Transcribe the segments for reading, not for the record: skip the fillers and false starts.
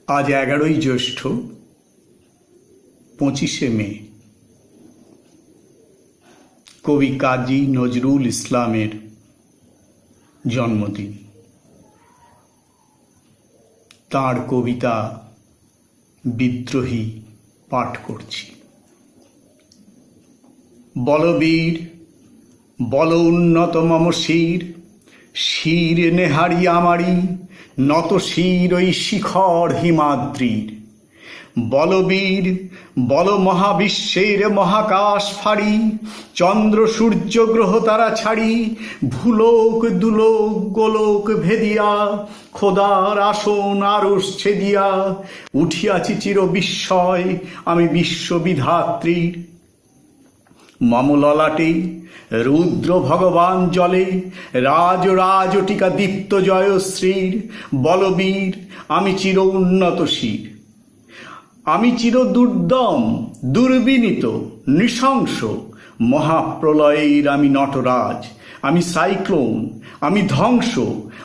আজ 11ই জ্যৈষ্ঠ, 25শে মে। কবি কাজী নজরুল ইসলামের জন্মদিন। তাঁর কবিতা বিদ্রোহী পাঠ করছি। বলবীর বল উন্নত মম শির, শির নেহারি আমারি, নত শির ওই শিখর হিমাদ্রির। বলবীর বল মহাবিশ্বের মহাকাশ ফাড়ি, চন্দ্র সূর্য গ্রহ তারা ছাড়ি, ভূলোক দুলোক গোলোক ভেদিয়া, খোদার আসন আরশ ছেদিয়া, উঠিয়াছি চির বিস্ময় আমি বিশ্ববিধাত্রীর। মম ললাটে রুদ্র ভগবান জলে, রাজ রাজটিকা দীপ্ত জয়শ্রীর। বলবীর আমি চির উন্নত শির, আমি চির দুর্দম দুর্বিনীত নৃশংস, মহাপ্রলয়ের আমি নটরাজ, আমি সাইক্লোন, আমি ধ্বংস,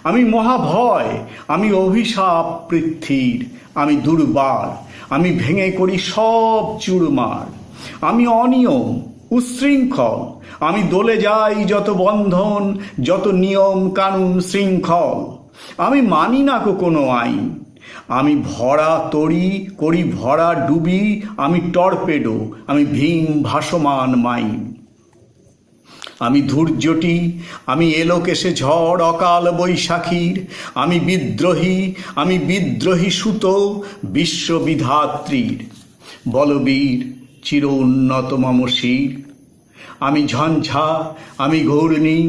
আমি মহাভয়, আমি অভিশাপ পৃথ্বীর, আমি দুর্বার, আমি ভেঙে করি সব চুরমার। আমি অনিয়ম উচ্ছৃঙ্খল, আমি দলে যাই যত বন্ধন, যত নিয়ম কানুন শৃঙ্খল। আমি মানি না কোনো আইন, আমি ভরা তরি করি ভরা ডুবি, আমি টর্পেডো, আমি ভীম ভাসমান মাইন। আমি ধৈর্যটি, আমি এলোকেশে ঝড় অকাল বৈশাখীর। আমি বিদ্রোহী সুত বিশ্ববিধাত্রীর। বলবীর চির উন্নত মম শির। আমি ঝঞ্ঝা, আমি ঘূর্ণি,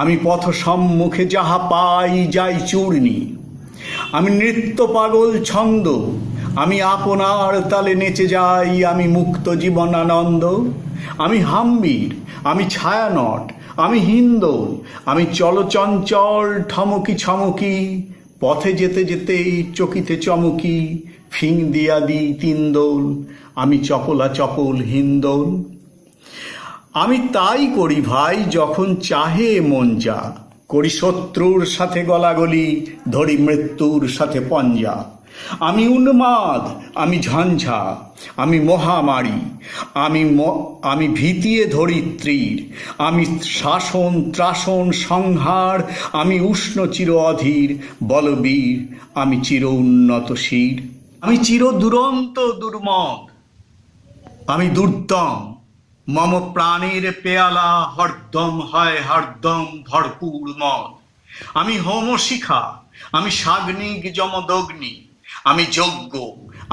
আমি পথ সম্মুখে যাহা পাই যাই চূর্ণি। আমি নৃত্য পাগল ছন্দ, আমি আপনার তালে নেচে যাই, আমি মুক্ত জীবনানন্দ। আমি হাম্বির, আমি ছায়ানট, আমি হিন্দোল, আমি চলচঞ্চল ঠমকি ছমকি, পথে যেতে যেতে চকিতে চমকি, ফিং দিয়া দি তিনদোল, আমি চপলা চপল হিন্দোল। আমি তাই করি ভাই যখন চাহে মন যা, করি শত্রুর সাথে গলাগলি, ধরি মৃত্যুর সাথে পঞ্জা। আমি উন্মাদ, আমি ঝঞ্ঝা, আমি মহামারী, আমি ভীতিয়ে ধরিত্রীর। আমি শাসন ত্রাসন সংহার, আমি উষ্ণ চির অধীর। বলবীর আমি চির উন্নত শির। আমি চির দুরন্ত দুর্মদ, আমি দুর্দম, মম প্রাণের পেয়ালা হরদম হয় হরদম ভরপুর মদ। আমি হোমশিখা, আমি সাগ্নিক যমদগ্নি, আমি যজ্ঞ,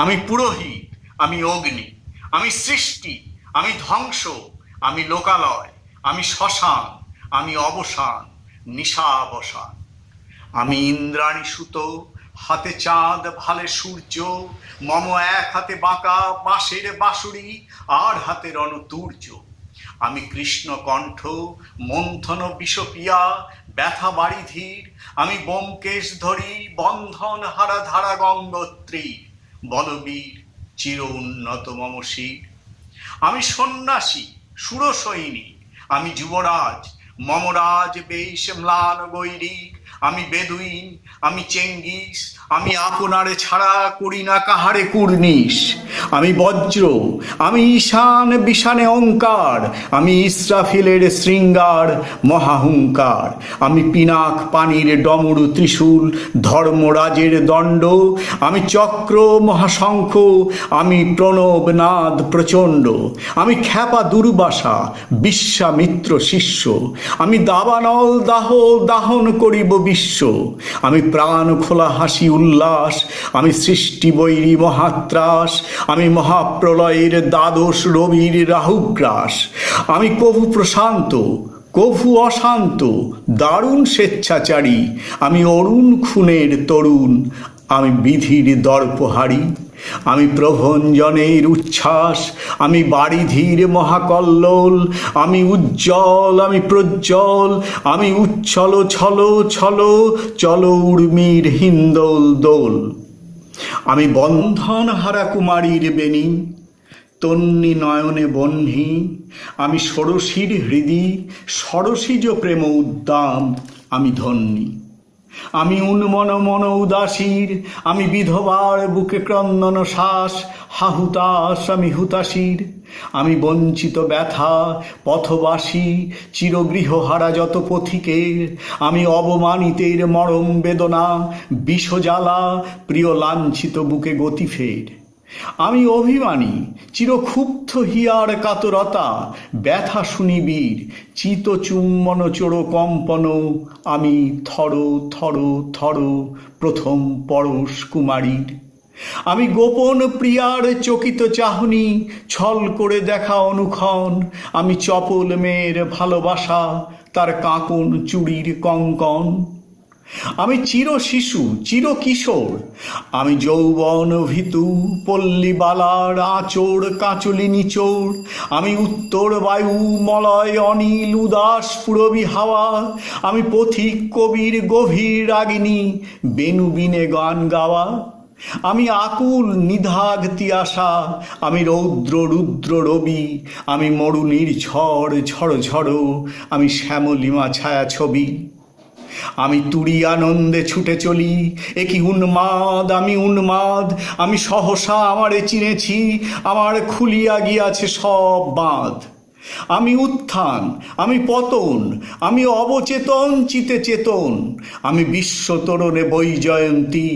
আমি পুরোহিত, আমি অগ্নি। আমি সৃষ্টি, আমি ধ্বংস, আমি লোকালয়, আমি শ্মশান, আমি অবসান নিশাবসান। আমি ইন্দ্রাণী সুত, হাতে চাঁদ ভালে সূর্য, মম এক হাতে বাঁকা বাঁশের বাঁশুড়ি, আর হাতে রণতুর্য। আমি কৃষ্ণ কণ্ঠ, মন্থন বিষপিয়া, ব্যথা বাড়িধীর, আমি ব্যোমকেশ ধরি, বন্ধন হারা ধারা গঙ্গোত্রীর। বলবীর চির উন্নত মম শির। আমি সন্ন্যাসী সুরসৈনিক, আমি যুবরাজ, মমরাজ বেশ ম্লান গৈরিক। আমি বেদুইন, আমি চেঙ্গিস, আমি আপনারে ছাড়া করি না কাহারে কুর্নিশ। আমি বজ্র, আমি ঈশান বিশানে ওঙ্কার, আমি ইসরাফিলের শৃঙ্গার মহাহুঙ্কার। আমি পিনাক পানির ডমরু ত্রিশূল, ধর্মরাজের দণ্ড, আমি চক্র মহাশঙ্খ, আমি প্রণব নাদ প্রচণ্ড। আমি খ্যাপা দুর্বাসা, বিশ্বামিত্র শিষ্য, আমি দাবানল দাহন করিব বিশ্ব। আমি প্রাণ খোলা হাসি উল্লাস, আমি সৃষ্টি বৈরী মহাত্রাস, আমি মহাপ্রলয়ের দ্বাদশ রবির রাহুগ্রাস। আমি কভু প্রশান্ত কভু অশান্ত দারুণ স্বেচ্ছাচারী, আমি অরুণ খুনের তরুণ, আমি বিধির দর্পহারি। আমি প্রভঞ্জনের উচ্ছ্বাস, আমি বারিধির মহাকল্লোল, আমি উজ্জ্বল, আমি প্রজ্জ্বল, আমি উচ্ছল ছল ছল চল উর্মির হিন্দোল দোল। আমি বন্ধন হারা কুমারীর বেণী, তন্নি নয়নে বহ্নি, আমি ষোড়শীর হৃদি সরসিজ প্রেম উদ্দাম, আমি ধন্যী। আমি উন্মন মন উদাসীর, আমি বিধবার বুকে ক্রন্দন শ্বাস, হাহুতাস আমি হুতাশীর। আমি বঞ্চিত ব্যথা পথবাসী, চিরগৃহহারা যত পথিকের, আমি অবমানিতের মরম বেদনা, বিষজ্বালা প্রিয় লাঞ্ছিত বুকে গতি ফের। আমি অভিমানী চিরক্ষুব্ধ হিয়ার কাতরতা, ব্যথা শুনিবীর চিত চুম্বন চোর কম্পন। আমি থর থর থর প্রথম পরশ কুমারীর। আমি গোপন প্রিয়ার চকিত চাহনি, ছল করে দেখা অনুক্ষণ। আমি চপল মেয়ের ভালোবাসা, তার কাঁকন চুড়ির কঙ্কন। আমি চির শিশু চির কিশোর, আমি যৌবন ভীতু পল্লীবালার আঁচড় কাঁচলি নিচোড়। আমি উত্তর বায়ু মলয় অনিল উদাস পুরবী হাওয়া। আমি পথিক কবির গভীর রাগিনী, বেণু বিনে গান গাওয়া। আমি আকুল নিধাগ তিয়াসা, আমি রৌদ্র রুদ্র রবি। আমি মরুনির ঝড় ঝড় ঝড়, আমি শ্যামলিমা ছায়া ছবি। আমি তুরি আনন্দে ছুটে চলি, একি উন্মাদ আমি উন্মাদ। আমি সহসা আমারে চিনেছি, আমার খুলিয়া গিয়াছে সব বাঁধ। আমি উত্থান আমি পতন, আমি অবচেতন চিতে চেতন। আমি বিশ্বতরণে বৈজয়ন্তী,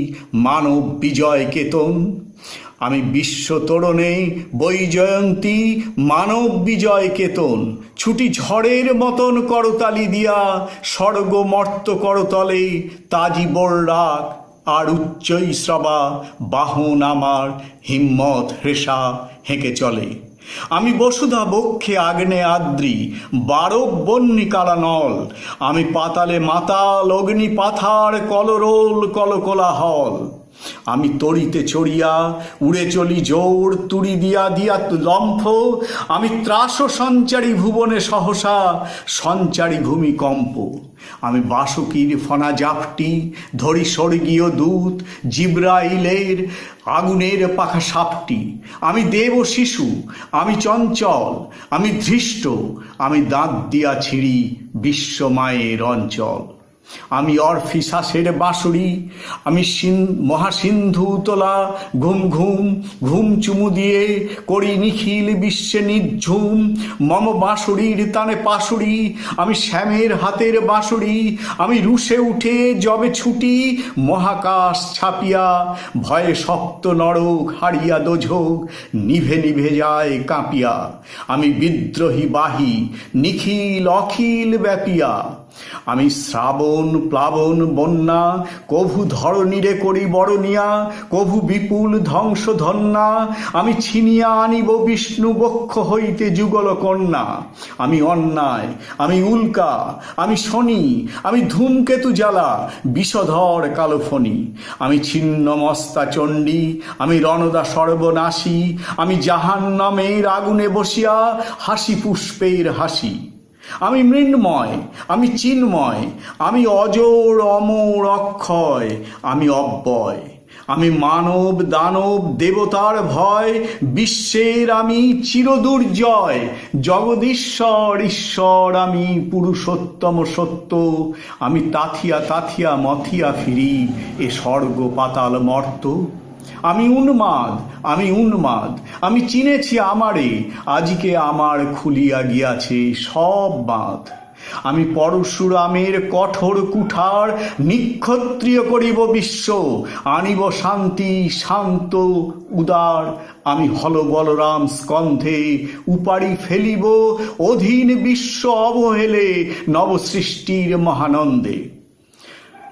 মানব বিজয় কেতন। আমি বিশ্বতরণে বৈজয়ন্তী, মানব বিজয় কেতন। ছুটি ঝড়ের মতন করতালি দিয়া, স্বর্গ মর্ত করতলে। তাজি বর্রাক আর উচ্চই শ্রবা, বাহন আমার হিম্মত হ্রেষা হেঁকে চলে। আমি বসুধা বক্ষে আগ্নে আদ্রি, বারক বন্যী কালানল। আমি পাতালে মাতাল অগ্নি পাথার, কলরোল কলকোলাহল। আমি তরিতে চড়িয়া উড়ে চলি জোর, তুড়ি দিয়া দিয়া লম্ফ। আমি ত্রাস সঞ্চারী ভুবনে সহসা, সঞ্চারী ভূমিকম্প। আমি বাসুকীর ফনা জাপটি, ধরি স্বর্গীয় দূত জিব্রাইলের আগুনের পাখা সাপটি। আমি দেব শিশু আমি চঞ্চল, আমি ধৃষ্ট, আমি দাঁত দিয়া ছিঁড়ি বিশ্বমায়ের অঞ্চল। আমি অর্ফিসাসের বাঁশুড়ি, আমি মহাসিন্ধু তোলা ঘুম ঘুম। ঘুম চুমু দিয়ে করি নিখিল বিশ্বে নিঝুম। মম বাঁশুড়ির তানে পাশুড়ি, আমি শ্যামের হাতের বাঁশুড়ি। আমি রুশে উঠে যবে ছুটি, মহাকাশ ছাপিয়া। ভয়ে সপ্ত নরক হারিয়া দোঝক, নিভে নিভে যায় কাঁপিয়া। আমি বিদ্রোহী বাহী নিখিল অখিল ব্যাপিয়া। আমি শ্রাবণ প্লাবন বন্যা, কভু ধরণীরে করি বরণিয়া। কভু বিপুল ধ্বংস ধন্যা, আমি ছিনিয়া আনিব বিষ্ণু বক্ষ হইতে যুগল কন্যা। আমি অন্যায় আমি উল্কা আমি শনি, আমি ধূমকেতু জ্বালা বিষধর কালোফণি। আমি ছিন্ন মস্তা চণ্ডী, আমি রণদা সর্বনাশী। আমি জাহান্নামের আগুনে বসিয়া, হাসি পুষ্পের হাসি। আমি মৃন্ময় আমি চিন্ময়, আমি অজর অমর অক্ষয়। আমি অব্যয় আমি মানব দানব দেবতার ভয়। বিশ্বের আমি চিরদুর্জয়, জগদীশ্বর ঈশ্বর আমি পুরুষোত্তম সত্য। আমি তাথিয়া তাথিয়া মথিয়া ফিরি, এ স্বর্গ পাতাল মর্ত। আমি উন্মাদ আমি উন্মাদ, আমি চিনেছি আমারে, আজকে আমার খুলিয়া গিয়াছে সব বাঁধ। আমি পরশুরামের কঠোর কুঠার, নিক্ষত্রিয় করিব বিশ্ব। আনিব শান্তি শান্ত উদার, আমি হল বলরাম স্কন্ধে। উপাড়ি ফেলিব অধীন বিশ্ব অবহেলে, নবসৃষ্টির মহানন্দে।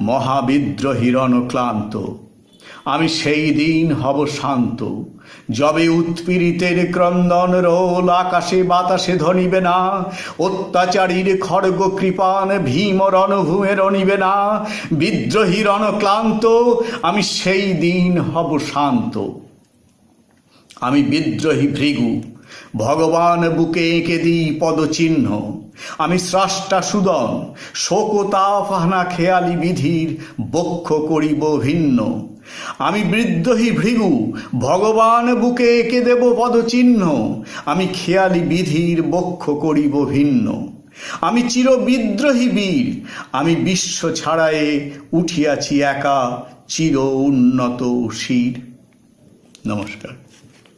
মহাবিদ্রোহী রণক্লান্ত, আমি সেই দিন হব শান্ত, যবে উৎপীড়িতের ক্রন্দন রোল আকাশে বাতাসে ধ্বনিবে না। অত্যাচারীর খড়গ কৃপান ভীম রণভূমে রণিবে না। বিদ্রোহী রণক্লান্ত, আমি সেই দিন হব শান্ত। আমি বিদ্রোহী ভৃগু, ভগবান বুকে এঁকে দিই পদচিহ্ন। আমি স্রষ্টা সুদন, শোকতাপহানা খেয়ালি বিধির বক্ষ করিব ভিন্ন। আমি বিদ্রোহী ভৃগু, ভগবান বুকে এঁকে দেব পদচিহ্ন। আমি খেয়ালি বিধির বক্ষ করিব ভিন্ন। আমি চির বিদ্রোহী বীর, আমি বিশ্ব ছাড়ায়ে উঠিয়াছি একা চির উন্নত শির। নমস্কার।